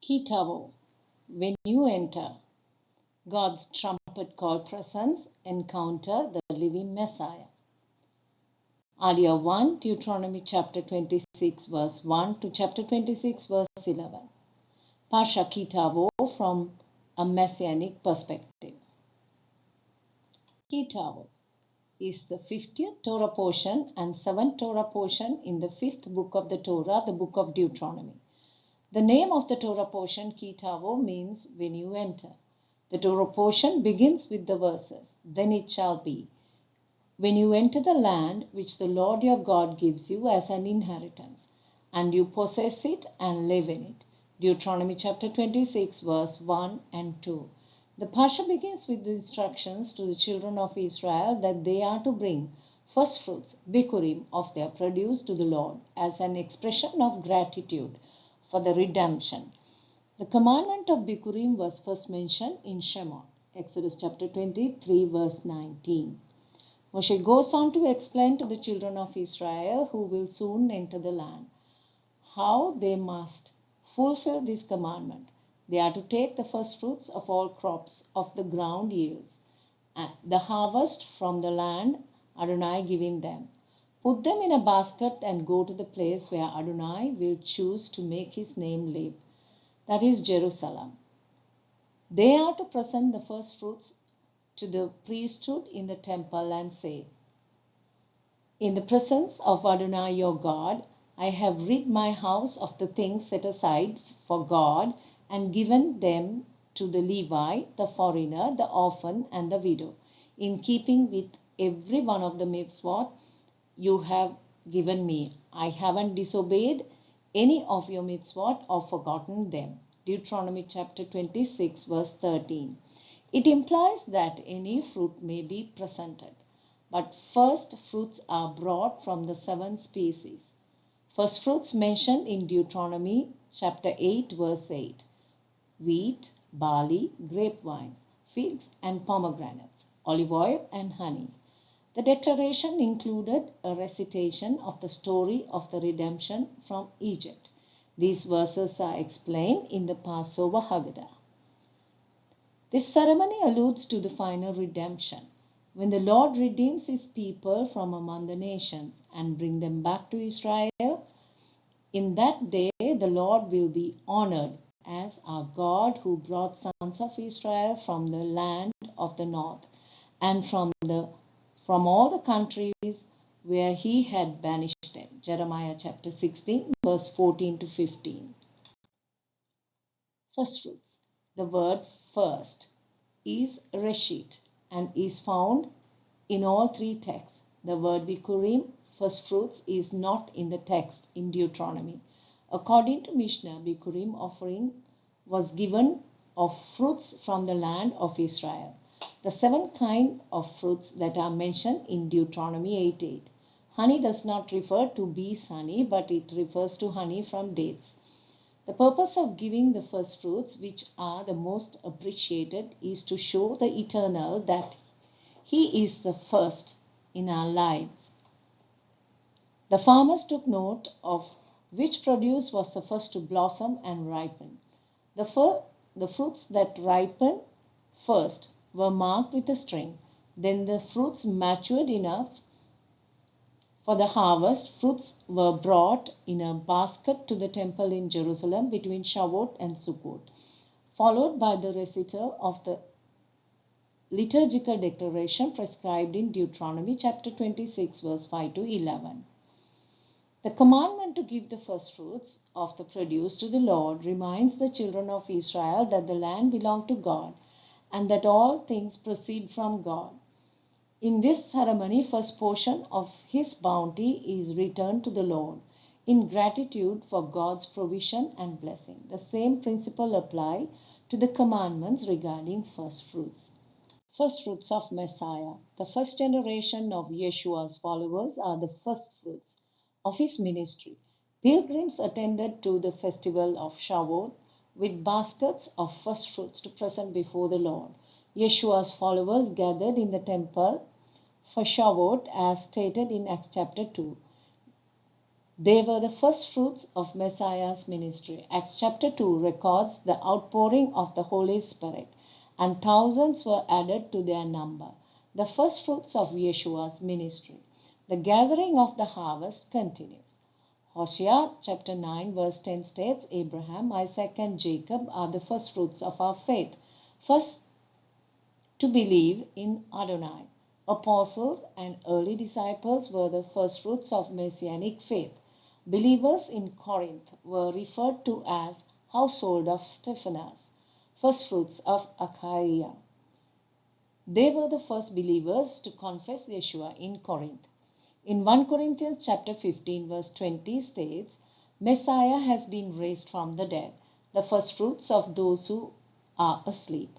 Ki Tavo, when you enter, God's trumpet call presence, encounter the living Messiah. Earlier 1, Deuteronomy chapter 26 verse 1 to chapter 26 verse 11. Parasha Ki Tavo from a messianic perspective. Ki Tavo is the 50th Torah portion and 7th Torah portion in the 5th book of the Torah, the book of Deuteronomy. The name of the Torah portion, Ki Tavo, means when you enter. The Torah portion begins with the verses, "Then it shall be, when you enter the land which the Lord your God gives you as an inheritance, and you possess it and live in it." Deuteronomy chapter 26, verse 1 and 2. The Parsha begins with the instructions to the children of Israel that they are to bring first fruits, Bikkurim, of their produce to the Lord as an expression of gratitude for the redemption. The commandment of Bikkurim was first mentioned in Shemot, Exodus chapter 23, verse 19. Moshe goes on to explain to the children of Israel who will soon enter the land how they must fulfill this commandment. They are to take the first fruits of all crops of the ground yields, and the harvest from the land Adonai giving them. Put them in a basket and go to the place where Adonai will choose to make his name live, that is Jerusalem. They are to present the first fruits to the priesthood in the temple and say, "In the presence of Adonai your God, I have rid my house of the things set aside for God and given them to the Levite, the foreigner, the orphan, and the widow, in keeping with every one of the mitzvot you have given me. I haven't disobeyed any of your mitzvot or forgotten them." Deuteronomy chapter 26, verse 13. It implies that any fruit may be presented, but first fruits are brought from the 7 species. First fruits mentioned in Deuteronomy chapter 8, verse 8. Wheat, barley, grapevines, figs and pomegranates, olive oil and honey. The declaration included a recitation of the story of the redemption from Egypt. These verses are explained in the Passover Haggadah. This ceremony alludes to the final redemption, when the Lord redeems his people from among the nations and bring them back to Israel. In that day, the Lord will be honored as our God who brought sons of Israel from the land of the north and from all the countries where he had banished them. Jeremiah chapter 16, verse 14 to 15. First fruits. The word first is reshit and is found in all 3 texts. The word Bikkurim, first fruits, is not in the text in Deuteronomy. According to Mishnah, Bikkurim offering was given of fruits from the land of Israel. The 7 kinds of fruits that are mentioned in Deuteronomy 8:8. Honey does not refer to bees' honey, but it refers to honey from dates. The purpose of giving the first fruits, which are the most appreciated, is to show the Eternal that he is the first in our lives. The farmers took note of which produce was the first to blossom and ripen. The fruits that ripened first were marked with a string. Then the fruits matured enough for the harvest. Fruits were brought in a basket to the temple in Jerusalem between Shavuot and Sukkot, followed by the recital of the liturgical declaration prescribed in Deuteronomy chapter 26, verse 5 to 11. The commandment to give the first fruits of the produce to the Lord reminds the children of Israel that the land belonged to God and that all things proceed from God. In this ceremony, first portion of his bounty is returned to the Lord in gratitude for God's provision and blessing. The same principle applies to the commandments regarding first fruits. First fruits of Messiah. The first generation of Yeshua's followers are the first fruits of his ministry. Pilgrims attended to the festival of Shavuot with baskets of first fruits to present before the Lord. Yeshua's followers gathered in the temple for Shavuot as stated in Acts chapter 2. They were the first fruits of Messiah's ministry. Acts chapter 2 records the outpouring of the Holy Spirit, and thousands were added to their number. The first fruits of Yeshua's ministry. The gathering of the harvest continues. Hosea chapter 9 verse 10 states, Abraham, Isaac and Jacob are the first fruits of our faith. First to believe in Adonai. Apostles and early disciples were the first fruits of Messianic faith. Believers in Corinth were referred to as household of Stephanas, first fruits of Achaia. They were the first believers to confess Yeshua in Corinth. In 1 Corinthians chapter 15 verse 20 states, Messiah has been raised from the dead, the first fruits of those who are asleep.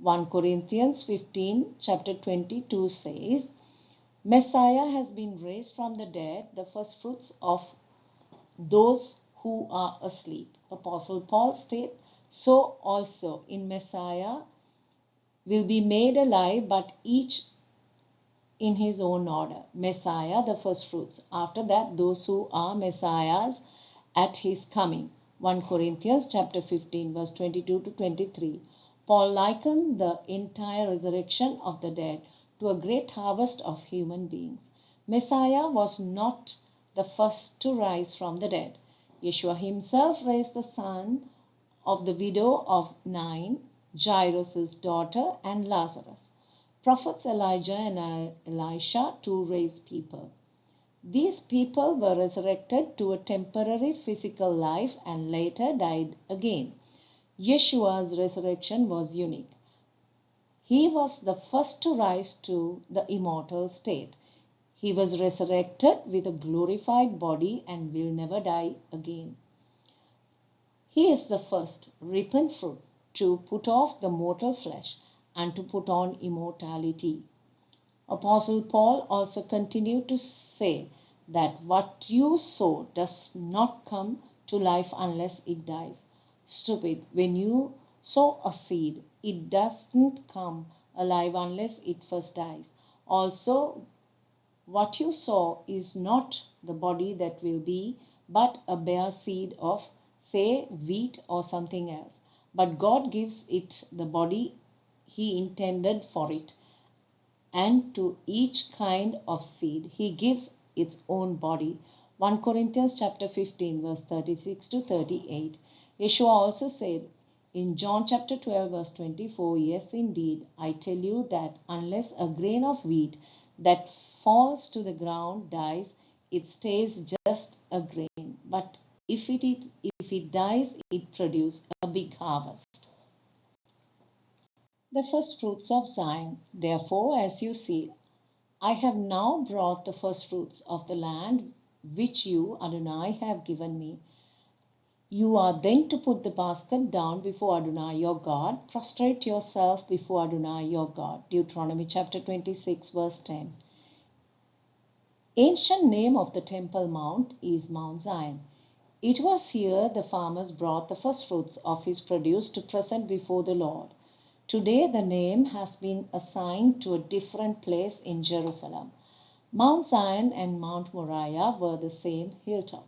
1 Corinthians 15 chapter 22 says, Messiah has been raised from the dead, the first fruits of those who are asleep. Apostle Paul states, so also in Messiah will be made alive, but each in his own order. Messiah, the first fruits. After that, those who are Messiahs at his coming. 1 Corinthians chapter 15 verse 22 to 23. Paul likened the entire resurrection of the dead to a great harvest of human beings. Messiah was not the first to rise from the dead. Yeshua himself raised the son of the widow of Nain, Jairus' daughter, and Lazarus. Prophets Elijah and Elisha too raised people. These people were resurrected to a temporary physical life and later died again. Yeshua's resurrection was unique. He was the first to rise to the immortal state. He was resurrected with a glorified body and will never die again. He is the first ripened fruit to put off the mortal flesh and to put on immortality. Apostle Paul also continued to say that what you sow does not come to life unless it dies. Stupid, when you sow a seed, it doesn't come alive unless it first dies. Also, what you sow is not the body that will be, but a bare seed of, say, wheat or something else. But God gives it the body He intended for it, and to each kind of seed He gives its own body. 1 Corinthians chapter 15 verse 36 to 38. Yeshua also said in John chapter 12 verse 24, yes indeed, I tell you that unless a grain of wheat that falls to the ground dies, it stays just a grain. But if it dies, it produces a big harvest. The first fruits of Zion. Therefore, as you see, I have now brought the first fruits of the land which you, Adonai, have given me. You are then to put the basket down before Adonai your God. Prostrate yourself before Adonai your God. Deuteronomy chapter 26 verse 10. Ancient name of the Temple Mount is Mount Zion. It was here the farmers brought the first fruits of his produce to present before the Lord. Today the name has been assigned to a different place in Jerusalem. Mount Zion and Mount Moriah were the same hilltop.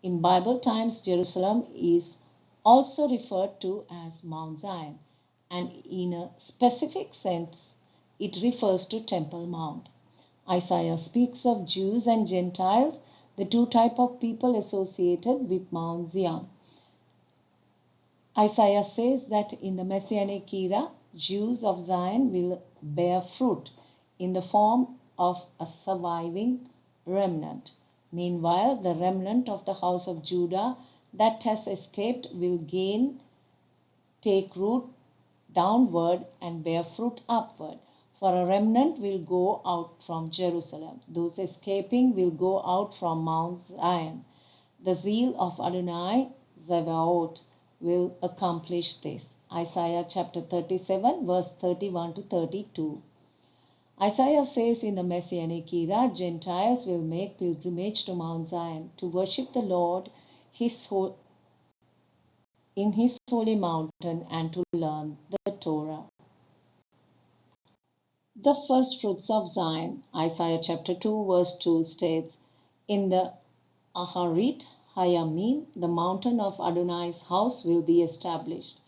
In Bible times, Jerusalem is also referred to as Mount Zion, and in a specific sense, it refers to Temple Mount. Isaiah speaks of Jews and Gentiles, the two types of people associated with Mount Zion. Isaiah says that in the Messianic era, Jews of Zion will bear fruit in the form of a surviving remnant. Meanwhile, the remnant of the house of Judah that has escaped will take root downward and bear fruit upward. For a remnant will go out from Jerusalem. Those escaping will go out from Mount Zion. The zeal of Adonai Zebaoth will accomplish this. Isaiah chapter 37 verse 31 to 32. Isaiah says in the Messianic era, Gentiles will make pilgrimage to Mount Zion to worship the Lord in his holy mountain and to learn the Torah. The first fruits of Zion. Isaiah chapter 2 verse 2 states, in the Aharit Hayamim, the mountain of Adonai's house, will be established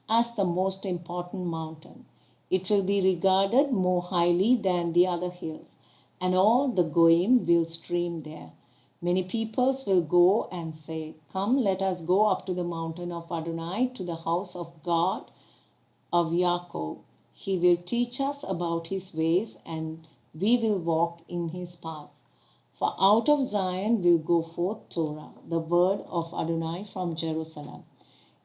as the most important mountain. It will be regarded more highly than the other hills, and all the Goyim will stream there. Many peoples will go and say, "Come, let us go up to the mountain of Adonai, to the house of God of Yaakov. He will teach us about his ways, and we will walk in his paths. For out of Zion will go forth Torah, the word of Adonai from Jerusalem."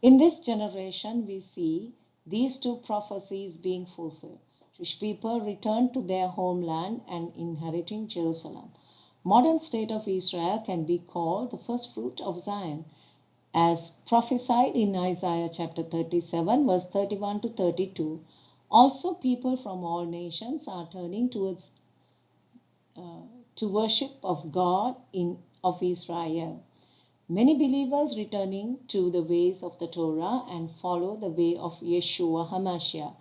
In this generation, we see these two prophecies being fulfilled. Jewish people return to their homeland and inheriting Jerusalem. Modern state of Israel can be called the first fruit of Zion, as prophesied in Isaiah chapter 37, verse 31 to 32. Also, people from all nations are turning towards to worship of God of Israel. Many believers returning to the ways of the Torah and follow the way of Yeshua HaMashiach.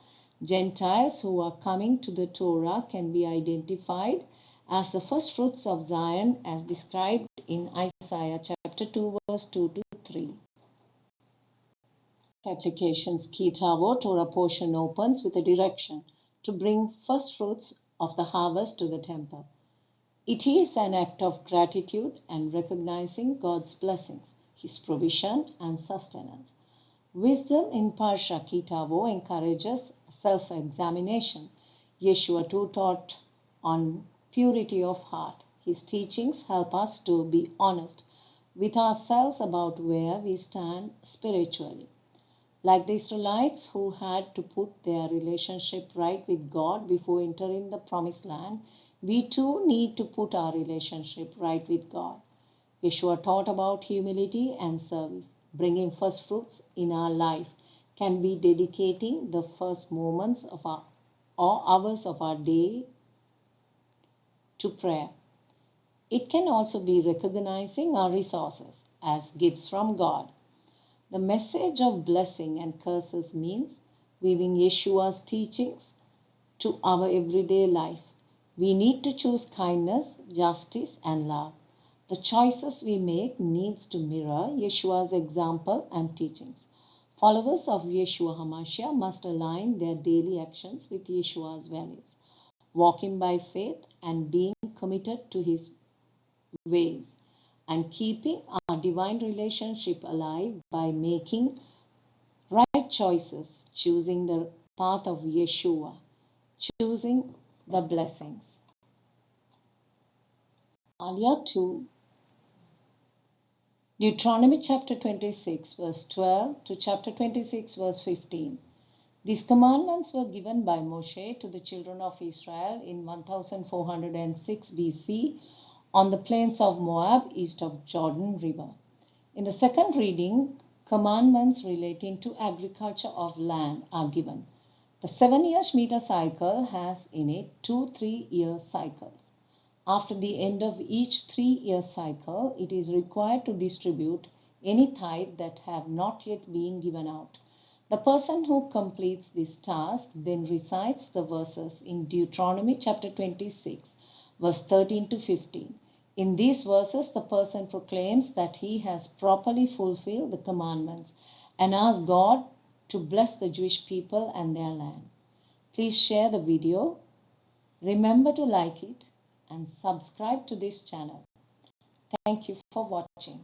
Gentiles who are coming to the Torah can be identified as the first fruits of Zion as described in Isaiah chapter 2 verse 2 to 3. Applications. Ki Tavo Torah portion opens with a direction to bring first fruits of the harvest to the temple. It is an act of gratitude and recognizing God's blessings, his provision and sustenance. Wisdom in Parasha Ki Tavo encourages self-examination. Yeshua too taught on purity of heart. His teachings help us to be honest with ourselves about where we stand spiritually. Like the Israelites who had to put their relationship right with God before entering the promised land, we too need to put our relationship right with God. Yeshua taught about humility and service. Bringing first fruits in our life can be dedicating the first moments of our or hours of our day to prayer. It can also be recognizing our resources as gifts from God. The message of blessing and curses means weaving Yeshua's teachings to our everyday life. We need to choose kindness, justice, and love. The choices we make needs to mirror Yeshua's example and teachings. Followers of Yeshua HaMashiach must align their daily actions with Yeshua's values, walking by faith and being committed to his ways, and keeping our divine relationship alive by making right choices, choosing the path of Yeshua, choosing the blessings. Alia 2, Deuteronomy chapter 26 verse 12 to chapter 26 verse 15. These commandments were given by Moshe to the children of Israel in 1406 BC on the plains of Moab east of Jordan River. In the second reading, commandments relating to agriculture of land are given. The 7-year Shemitah cycle has in it 2 3-year cycles. After the end of each 3-year cycle, it is required to distribute any tithe that have not yet been given out. The person who completes this task then recites the verses in Deuteronomy chapter 26, verse 13 to 15. In these verses, the person proclaims that he has properly fulfilled the commandments and asks God to bless the Jewish people and their land. Please share the video. Remember to like it and subscribe to this channel. Thank you for watching.